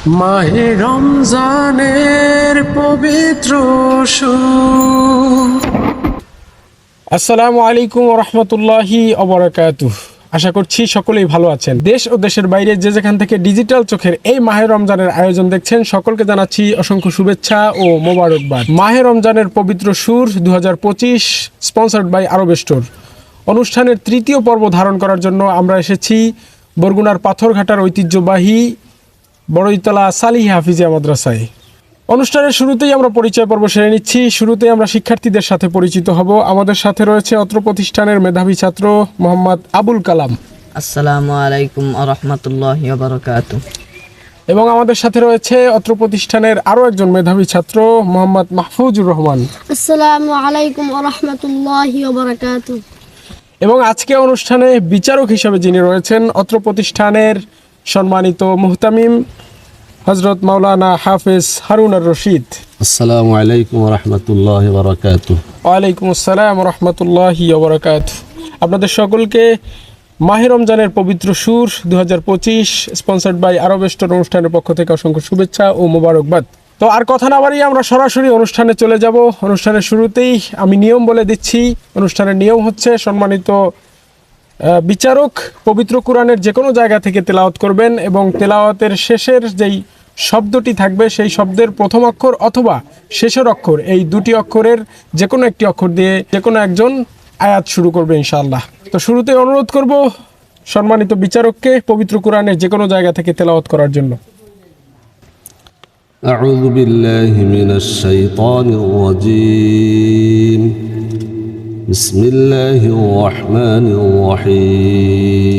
মাহে রমজানের পবিত্র আসসালামু আলাইকুম ওয়া রাহমাতুল্লাহি ওয়া বারাকাতুহু। আশা করছি সকলেই ভালো আছেন। দেশ ও দেশের বাইরে যে যেখান থেকে ডিজিটাল চোখের এই মাহে রমজানের আয়োজন দেখছেন সকলকে জানাচ্ছি অসংখ্য শুভেচ্ছা ও মোবারকবাদ। মাহে রমজানের পবিত্র সুর 2025 স্পন্সর্ড বাই আরব স্টোর অনুষ্ঠানের তৃতীয় পর্ব ধারণ করার জন্য আমরা এসেছি বরগুনার পাথরঘাটার ঐতিহ্যবাহী বড়ইতলা সালিহ হাফিজিয়া মাদ্রাসায়। অনুষ্ঠানের শুরুতেই আমরা পরিচয় পর্ব সেরে নিচ্ছি। শুরুতেই আমরা শিক্ষার্থীদের সাথে পরিচিত হব। আমাদের সাথে রয়েছে অত্র প্রতিষ্ঠানের মেধাবী ছাত্র মোহাম্মদ আবুল কালাম। আসসালামু আলাইকুম ওয়া রাহমাতুল্লাহি ওয়া বারাকাতুহু। এবং আমাদের সাথে রয়েছে অত্র প্রতিষ্ঠানের আরও একজন মেধাবী ছাত্র মোহাম্মদ মাহফুজুর রহমান। আসসালামু আলাইকুম ওয়া রাহমাতুল্লাহি ওয়া বারাকাতুহু। এবং আজকে অনুষ্ঠানে বিচারক হিসেবে যিনি রয়েছেন অত্র প্রতিষ্ঠানের সম্মানিত মুহতামিম হযরত মাওলানা হাফেজ হারুন আর রশিদ। আসসালামু আলাইকুম ওয়া রাহমাতুল্লাহি ওয়া বারাকাতুহু। ওয়ালাইকুম আসসালাম ওয়া রাহমাতুল্লাহি ওয়া বারাকাতুহু। আপনাদের সকলকে মাহে রমজানের পবিত্র সুর 2025 স্পন্সর্ড বাই আরব স্টোর অনুষ্ঠানের পক্ষ থেকে অসংখ্য শুভেচ্ছা ও মোবারকবাদ। তো আর কথা না বাড়িয়ে আমরা সরাসরি অনুষ্ঠানে চলে যাব। অনুষ্ঠানের শুরুতেই আমি নিয়ম বলে দিচ্ছি। অনুষ্ঠানের নিয়ম হচ্ছে সম্মানিত বিচারক পবিত্র কোরআনের যে কোনো জায়গা থেকে তেলাওয়াত করবেন এবং তেলাওয়াতের শেষের যেই শব্দটি থাকবে সেই শব্দের প্রথম অক্ষর অথবা শেষের অক্ষর, এই দুটি অক্ষরের যে কোনো একটি অক্ষর দিয়ে যে কোনো একজন আয়াত শুরু করবে ইনশাআল্লাহ। তো শুরুতে অনুরোধ করব সম্মানিত বিচারককে পবিত্র কোরআনের যে কোনো জায়গা থেকে তেলাওয়াত করার জন্য। আউযু বিল্লাহি মিনাশ শাইতানির রাজীম। বিসমিল্লাহির রহমানির রহিম।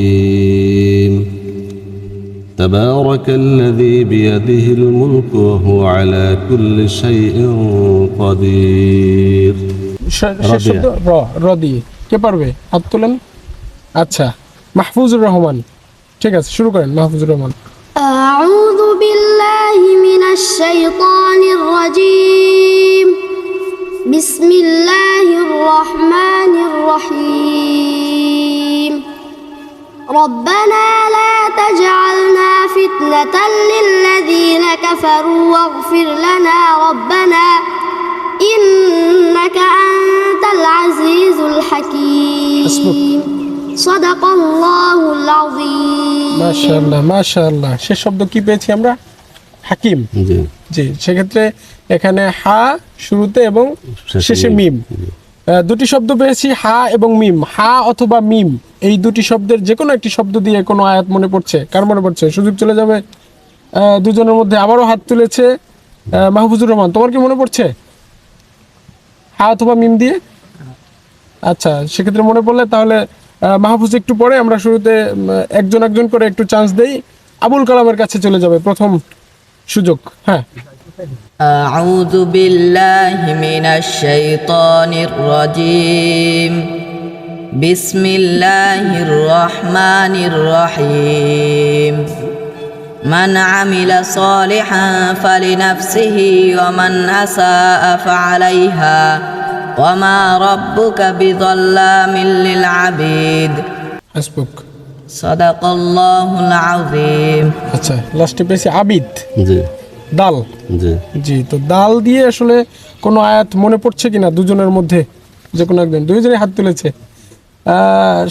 তাবারাকাল্লাযী বিয়াদিহিল মুলকু ওয়া হুয়া আলা কুল্লি শাইইন কাদির। র দিয়ে কে পারবে? হাত তোলেন। আচ্ছা, মাহফুজুর রহমান। ঠিক আছে, শুরু করেন মাহফুজুর রহমান। আউযু বিল্লাহি মিনাশ শাইতানির রাজীম। বিসমিল্লাহির রহমানির রহিম। ربنا لا تجعلنا فتنة للذين كفروا واغفر لنا ربنا إنك أنت العزيز الحكيم. صدق الله العظيم. মাশাআল্লাহ মাশাআল্লাহ। শেষ শব্দ কি পেয়েছি আমরা? হাকিম। জি জি, সেক্ষেত্রে এখানে হা শুরুতে এবং শেষে মিম, দুটি শব্দ পেয়েছি, হা এবং মিম। হা অথবা মিম এই দুটি শব্দের যে কোনো একটি শব্দ দিয়ে কোনো আয়াত মনে পড়ছে? কার মনে পড়ছে? সুযোগ চলে যাবে দুজনের মধ্যে। আবারও হাত তুলেছে মাহফুজুর রহমান, তোমার কি মনে পড়ছে হা অথবা মিম দিয়ে? আচ্ছা, সেক্ষেত্রে মনে পড়লে তাহলে মাহফুজ একটু পরে, আমরা শুরুতে একজন একজন করে একটু চান্স দেই। আবুল কালামের কাছে চলে যাবে প্রথম সুযোগ। হ্যাঁ। আউযু বিল্লাহি মিনাশ শাইতানির রাজীম। বিসমিল্লাহির রহমানির রহিম। মান আমিলা সালিহান ফালিনাফসিহি ওয়া মান আসাআ ফাআলাইহা ওয়া মা রাব্বুকা বিযাল্লামিল লিল আবিদ। হাসবুক। সাদাকাল্লাহুল আযীম। আচ্ছা, লাস্টে পেয়েছি আবিদ। জি দাল। জি জি, তো দাল দিয়ে আসলে কোনো আয়াত মনে পড়ছে কিনা দুজনের মধ্যে? যে কোনো একজন, দুইজনে হাত তুলেছে।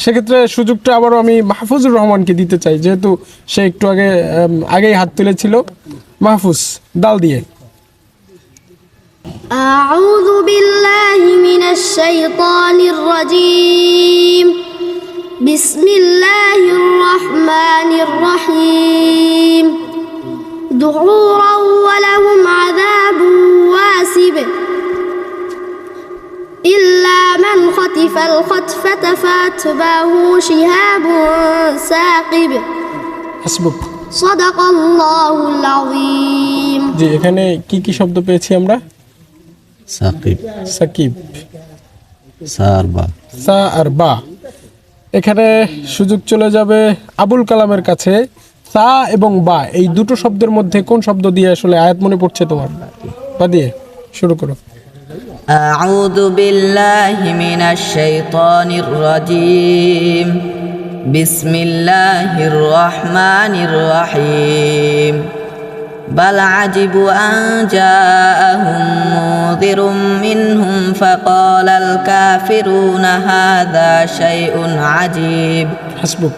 সেক্ষেত্রে সুযোগটা আবারও আমি মাহফুজুর রহমানকে দিতে চাই, যেহেতু সে একটু আগেই হাত তুলেছিল। মাহফুজ, দাল দিয়ে। আউযু বিল্লাহি মিনাশ শাইতানির রাজীম। বিসমিল্লাহির রহমানির রহিম। দুহুরা ওয়া লাহুম আযাবুন ওয়াসিব إلا من خطف الخطفة فأتبعه شهاب ثاقب. হাসবুক। صدق الله العظيم. জি, এখানে কি কি শব্দ পেয়েছি আমরা? সাকিব, সাকিব, সারবা, সা আর বা। এখানে সুযোগ চলে যাবে আবুল কালামের কাছে। সা এবং বা এই দুটো শব্দের মধ্যে কোন শব্দ দিয়ে আসলে আয়াত মনে পড়ছে তোমার? বা দিয়ে শুরু করো। আউযু বিল্লাহি মিনাশ শাইতানির রাজীম। বিসমিল্লাহির রহমানির রহিম। بل عجبوا أن جاءهم منذر منهم فقال الكافرون هذا شيء عجيب হাসবুক।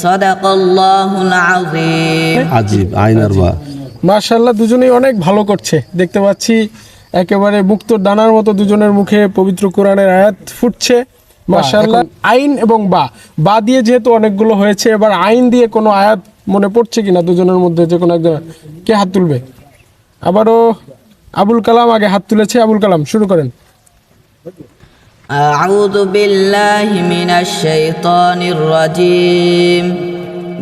صدق الله العظيم আজিব আইনার বা মাশাআল্লাহ, দুজনেই অনেক ভালো করছে দেখতে পাচ্ছি। একেবারে মুক্তোর দানার মতো দুজনের মুখে পবিত্র কোরআনের আয়াত ফুটছে মাশাআল্লাহ। আইন এবং বা দিয়ে যেহেতু অনেকগুলো হয়েছে, এবার আইন দিয়ে কোনো আয়াত মনে পড়ছে কিনা দুজনের মধ্যে যে কোনো একজন? কে হাত তুলবে? আবারও আবুল কালাম আগে হাত তুলেছে। আবুল কালাম, শুরু করেন। أعوذ بالله من الشيطان الرجيم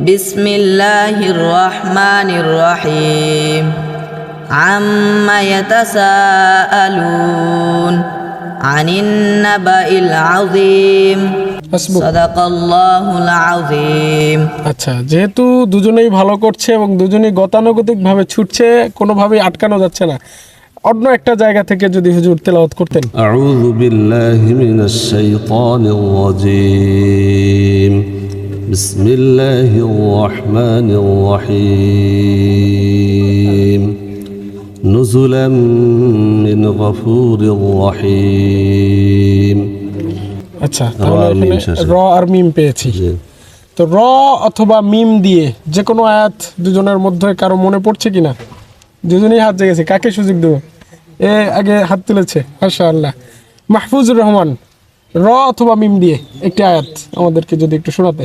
بسم الله الرحمن الرحيم عما يتساءلون عن النبأ العظيم হাসবুক। صدق الله العظيم আচ্ছা, যেহেতু দুজনেই ভালো করছে এবং দুজনেই গতানুগতিকভাবে ছুটছে, কোনোভাবেই আটকানো যাচ্ছে না, অন্য একটা জায়গা থেকে যদি হুজুর তেলাওয়াত করতেন। আউযু বিল্লাহি মিনাশ শাইতানির রাজীম বিসমিল্লাহির রহমানির রহিম নুজুলাম মিন গফুরির রহিম। আচ্ছা, তাহলে আর মিম এখানে শেষে। র আর মিম পেয়েছি। জি। তো র অথবা মিম দিয়ে যে কোনো আয়াত দুজনের মধ্যে কারো মনে পড়ছে কিনা? দুজনেই হাত জেগেছে, কাকে সুযোগ দেব? এ আগে হাত তুলেছে, মাশাআল্লাহ। মাহফুজুর রহমান, র অথবা মিম দিয়ে একটি আয়াত আমাদেরকে যদি একটু শোনাতে।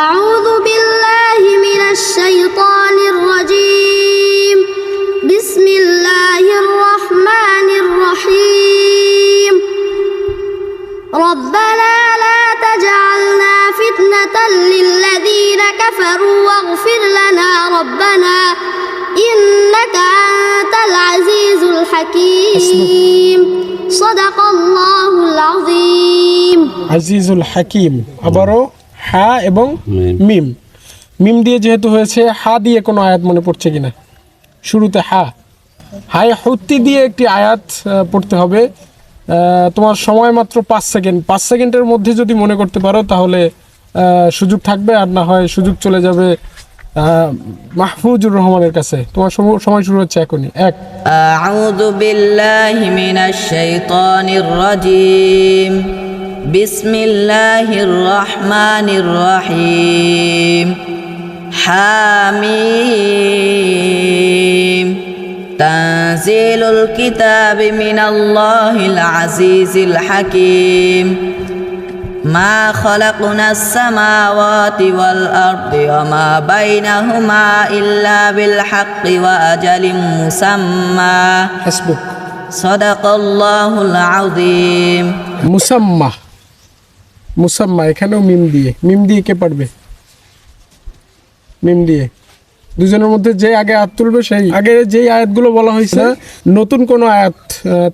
أعوذ بالله من الشيطان الرجيم بسم الله الرحمن الرحيم ربنا لا تجعلنا فتنة للذين كفروا واغفر لنا ربنا إنك أنت العزيز الحكيم صدق الله العظيم আজিজুল হাকিম। আবারও হা এবং মিম। মিম দিয়ে যেহেতু হয়েছে, হা দিয়ে কোনো আয়াত মনে পড়ছে কিনা? শুরুতে হায় হুত্তি দিয়ে একটি আয়াত পড়তে হবে। তোমার সময় মাত্র 5 সেকেন্ড। 5 সেকেন্ডের মধ্যে যদি মনে করতে পারো তাহলে সুযোগ থাকবে, আর না হয় সুযোগ চলে যাবে মাহফুজুর রহমানের কাছে। তোমার সময় শুরু হচ্ছে এখনই। 1 أعوذ بالله من الشيطان الرجيم بسم الله الرحمن الرحيم حاميم تنزيل الكتاب من الله العزيز الحكيم ما خلقنا السماوات والأرض وما بينهما إلا بالحق وأجل مسمى হাসবুক। صدق الله العظيم মুসাম্মা এখানেও মিম দিয়ে কে পারবে? মিম দিয়ে দুজনের মধ্যে যে আগে হাত তুলবে সেই আগে যেই আয়াতগুলো বলা হয়েছে নতুন কোনো আয়াত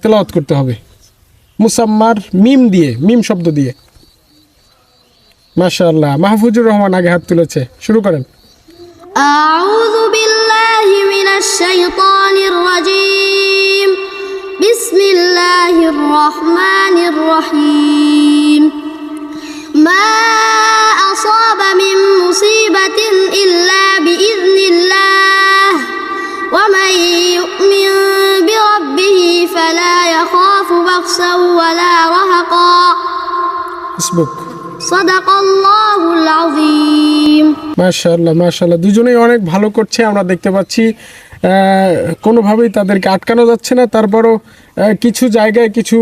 তেলাওয়াত করতে হবে মুসাম্মার মিম শব্দ দিয়ে। মাশাআল্লাহ, মাহফুজুর রহমান আগে হাত তুলেছে, শুরু করেন। أعوذ بالله من الشيطان الرجيم بسم الله الرحمن الرحيم ما أصاب من مصيبة إلا بإذن الله ومن يؤمن بربه فلا يخاف بخسا ولا رهقا ফেসবুক। صدق الله العظيم মাশাআল্লাহ, দুজনেই অনেক ভালো করছে আমরা দেখতে পাচ্ছি। কোনোভাবেই তাদেরকে আটকানো যাচ্ছে না। তারপরও কিছু জায়গায় কিছু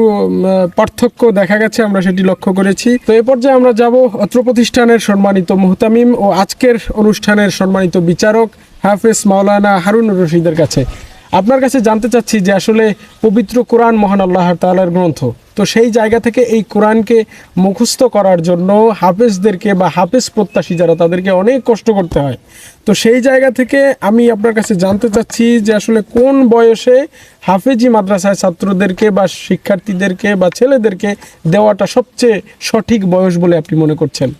পার্থক্য দেখা গেছে, আমরা সেটি লক্ষ্য করেছি। তো এ পর্যায়ে আমরা যাব অত্র প্রতিষ্ঠানের সম্মানিত মুহতামিম ও আজকের অনুষ্ঠানের সম্মানিত বিচারক হাফেজ মাওলানা হারুনুর রশিদের কাছে। আপনার কাছে জানতে চাচ্ছি যে আসলে পবিত্র কোরআন মহান আল্লাহ তাআলার গ্রন্থ, তো সেই জায়গা থেকে এই কোরআনকে মুখস্থ করার জন্য হাফেজদেরকে বা হাফেজ প্রত্যাশী যারা তাদেরকে অনেক কষ্ট করতে হয়। তো সেই জায়গা থেকে আমি আপনার কাছে জানতে চাচ্ছি যে আসলে কোন বয়সে হাফেজি মাদ্রাসায় ছাত্রদেরকে বা শিক্ষার্থীদেরকে বা ছেলেদেরকে দেওয়াটা সবচেয়ে সঠিক বয়স বলে আপনি মনে করছেন?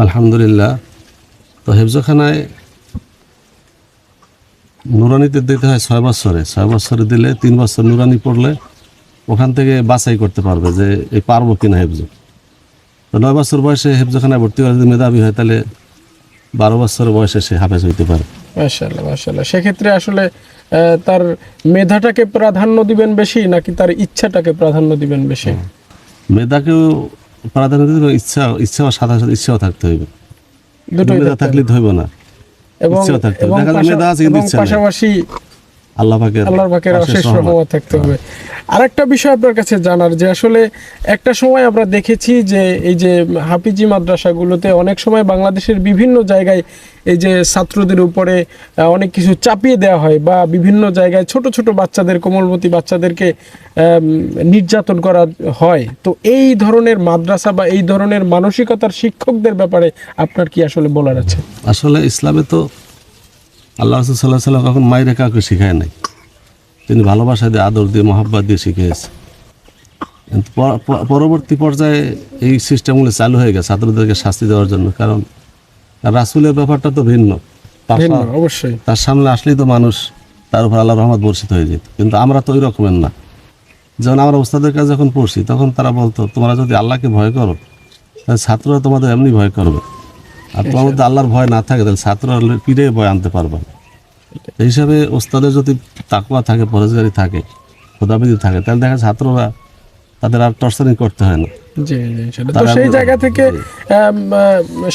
আলহামদুলিল্লাহ। তো হেফজখানায় নুরানিতে দিতে হয় 6 বছরে। 6 বছরে দিলে 3 বছর নুরানি পড়লে ওখান থেকে বাছাই করতে পারবে যে এই পারবো কিনা হেফজ। তো 9 বছর বয়সে হেফজখানায় ভর্তি করে যদি মেধাবী হয় তাহলে 12 বছর বয়সে সে হাফেজ হইতে পারে। মাশাআল্লাহ মাশাআল্লাহ। সেক্ষেত্রে আসলে তার মেধাটাকে প্রাধান্য দিবেন বেশি নাকি তার ইচ্ছাটাকে প্রাধান্য দিবেন বেশি? মেধাকেও প্রাধান্য দিতে হবে, ইচ্ছাও সাথে সাথে ইচ্ছাও থাকতে হবে। দুটোই মেধা থাকতে থাকলে হবে। হইব না, এবং ইচ্ছাও থাকতে হবে। এবং দেখা যায় মেধা আছে কিন্তু এবং ইচ্ছা নাই। পাশাপাশি আল্লাহর পাকের অশেষ রহমত থাকতে হবে। আরেকটা বিষয় আপনার কাছে জানার, যে আসলে একটা সময় আমরা দেখেছি যে এই যে হাফিজি মাদ্রাসাগুলোতে অনেক সময় বাংলাদেশের বিভিন্ন জায়গায় এই যে ছাত্রদের উপরে অনেক কিছু চাপিয়ে দেওয়া হয়, বা বিভিন্ন জায়গায় ছোট ছোট বাচ্চাদের, কোমলমতি বাচ্চাদেরকে নির্যাতন করা হয়। তো এই ধরনের মাদ্রাসা বা এই ধরনের মানসিকতার শিক্ষকদের ব্যাপারে আপনার কি আসলে বলার আছে? আসলে ইসলামে তো আল্লাহ রাসূল সাল্লাল্লাহু আলাইহি ওয়াসাল্লাম কখন মাইরে কাউকে শিখায় নাই, তিনি ভালোবাসা দিয়ে, আদর দিয়ে, মহব্বত দিয়ে শিখিয়েছে। কিন্তু পরবর্তী পর্যায়ে এই সিস্টেমগুলো চালু হয়ে গেছে ছাত্রদেরকে শাস্তি দেওয়ার জন্য। কারণ রাসূলের ব্যাপারটা তো ভিন্ন, অবশ্যই তার সামনে আসলেই তো মানুষ তার উপর আল্লাহর রহমত বর্ষিত হয়ে যেত। কিন্তু আমরা তো ওই রকমের না। যখন আমরা ওস্তাদের কাছে যখন পড়ছি, তখন তারা বলতো, তোমরা যদি আল্লাহকে ভয় করো তাহলে ছাত্ররা তোমাদের এমনি ভয় করবে, আর তোমার মধ্যে আল্লাহর ভয় না থাকে তাহলে ছাত্ররা পিড়ে ভয় আনতে পারবে না। এই হিসাবে ওস্তাদের যদি তাকওয়া থাকে, পরহেজগারি থাকে, খোদাবিদি থাকে, তাহলে দেখা ছাত্ররা তাদের আর টর্চারিং করতে হয় না। জি জি, সেটা তো সেই জায়গা থেকে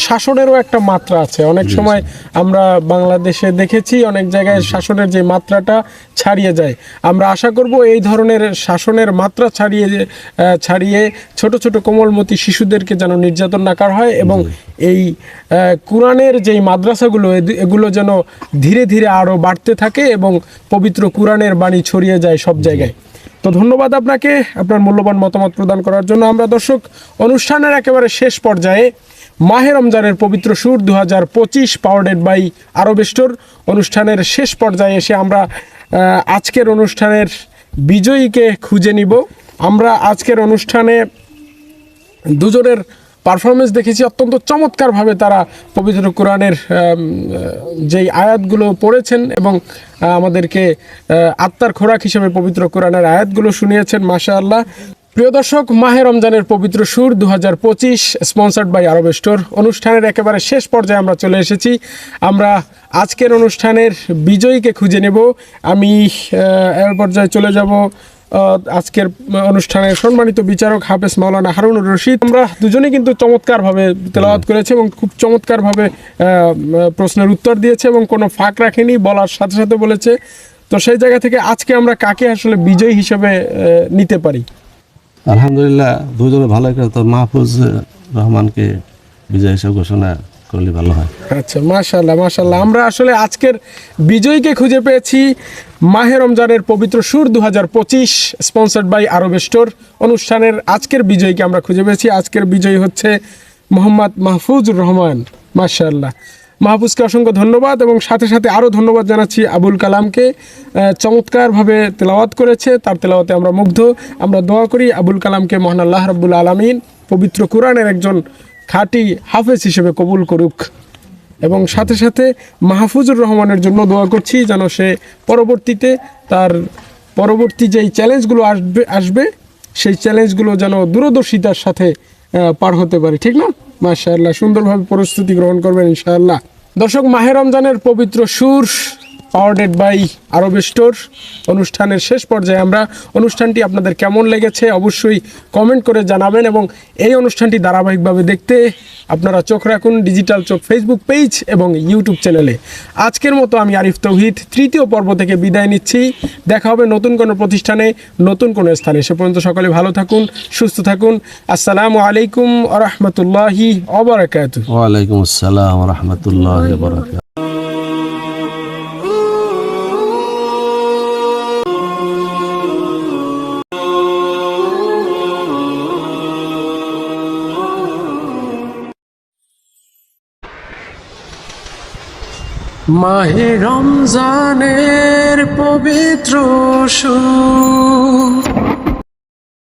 শাসনেরও একটা মাত্রা আছে। অনেক সময় আমরা বাংলাদেশে দেখেছি অনেক জায়গায় শাসনের যে মাত্রাটা ছাড়িয়ে যায়। আমরা আশা করব এই ধরনের শাসনের মাত্রা ছাড়িয়ে ছোট ছোট কোমলমতি শিশুদেরকে যেন নির্যাতন না করা হয়, এবং এই কোরআনের যেই মাদ্রাসাগুলো, এগুলো যেন ধীরে ধীরে আরও বাড়তে থাকে এবং পবিত্র কোরআনের বাণী ছড়িয়ে যায় সব জায়গায়। তো ধন্যবাদ আপনাকে আপনার মূল্যবান মতামত প্রদান করার জন্য। আমরা দর্শক অনুষ্ঠানের একেবারে শেষ পর্যায়ে মাহে রমজানের পবিত্র সুর 2025 পাওয়ার্ডেড বাই আরব স্টোর অনুষ্ঠানের শেষ পর্যায়ে এসে আমরা আজকের অনুষ্ঠানের বিজয়ীকে খুঁজে নিব। আমরা আজকের অনুষ্ঠানে দুজনের পারফরমেন্স দেখেছি, অত্যন্ত চমৎকারভাবে তারা পবিত্র কোরআনের যেই আয়াতগুলো পড়েছেন এবং আমাদেরকে আত্মার খোরাক হিসেবে পবিত্র কোরআনের আয়াতগুলো শুনিয়েছেন। মাশাআল্লাহ। প্রিয় দর্শক, মাহে রমজানের পবিত্র সুর 2025 স্পন্সার্ড বাই আরব স্টোর অনুষ্ঠানের একেবারে শেষ পর্যায়ে আমরা চলে এসেছি। আমরা আজকের অনুষ্ঠানের বিজয়ীকে খুঁজে নেব। আমি এর পর্যায়ে চলে যাব আজকের অনুষ্ঠানের সম্মানিত বিচারক হাফেজ মাওলানা হারুনুর রশিদ। আমরা দুজনেই কিন্তু চমৎকারভাবে তেলাওয়াত করেছে এবং খুব চমৎকারভাবে প্রশ্নের উত্তর দিয়েছে এবং কোনো ফাঁক রাখেনি, বলার সাথে সাথে বলেছে। তো সেই জায়গা থেকে আজকে আমরা কাকে আসলে বিজয়ী হিসেবে নিতে পারি? আলহামদুলিল্লাহ, দুজনে ভালো করে তো মাহফুজ রহমানকে বিজয় হিসেবে ঘোষণা করলে ভালো হয়। আচ্ছা, মাশাআল্লাহ মাশাআল্লাহ। আমরা আসলে আজকের বিজয়ীকে খুঁজে পেয়েছি। মাহে রমজানের পবিত্র সুর 2025 স্পন্সার্ড বাই আরব স্টোর অনুষ্ঠানের আজকের বিজয়ীকে আমরা খুঁজে পেয়েছি। আজকের বিজয়ী হচ্ছে মোহাম্মদ মাহফুজুর রহমান। মাশাআল্লাহ, মাহফুজকে অসংখ্য ধন্যবাদ এবং সাথে সাথে আরও ধন্যবাদ জানাচ্ছি আবুল কালামকে। চমৎকারভাবে তেলাওয়াত করেছে, তার তেলাওয়াতে আমরা মুগ্ধ। আমরা দোয়া করি আবুল কালামকে মহান আল্লাহ রাব্বুল আলামিন পবিত্র কোরআনের একজন খাঁটি হাফেজ হিসেবে কবুল করুক, এবং সাথে সাথে মাহফুজুর রহমানের জন্য দোয়া করছি যেন সে পরবর্তীতে তার পরবর্তী যেই চ্যালেঞ্জগুলো আসবে সেই চ্যালেঞ্জগুলো যেন দূরদর্শিতার সাথে পার হতে পারে। ঠিক না? মাশাআল্লাহ, সুন্দরভাবে প্রস্তুতি গ্রহণ করবেন ইনশাআল্লাহ। দর্শক, মাহে রমজানের পবিত্র সুর পাওয়ার্ডেড বাই আরব স্টোর অনুষ্ঠানের শেষ পর্যায়ে আমরা অনুষ্ঠানটি আপনাদের কেমন লেগেছে অবশ্যই কমেন্ট করে জানাবেন, এবং এই অনুষ্ঠানটি ধারাবাহিকভাবে দেখতে আপনারা চোখ রাখুন ডিজিটাল চোখ ফেসবুক পেজ এবং ইউটিউব চ্যানেলে। আজকের মতো আমি আরিফ তৌহিদ তৃতীয় পর্ব থেকে বিদায় নিচ্ছি। দেখা হবে নতুন কোনো প্রতিষ্ঠানে, নতুন কোনো স্থানে। সে পর্যন্ত সকলে ভালো থাকুন, সুস্থ থাকুন। আসসালামু আলাইকুম ওয়া রাহমাতুল্লাহি ওয়া বারাকাতুহু। ওয়া আলাইকুম আসসালাম ওয়া রাহমাতুল্লাহি ওয়া বারাকাতুহু। মাহে রমজানের পবিত্র সুর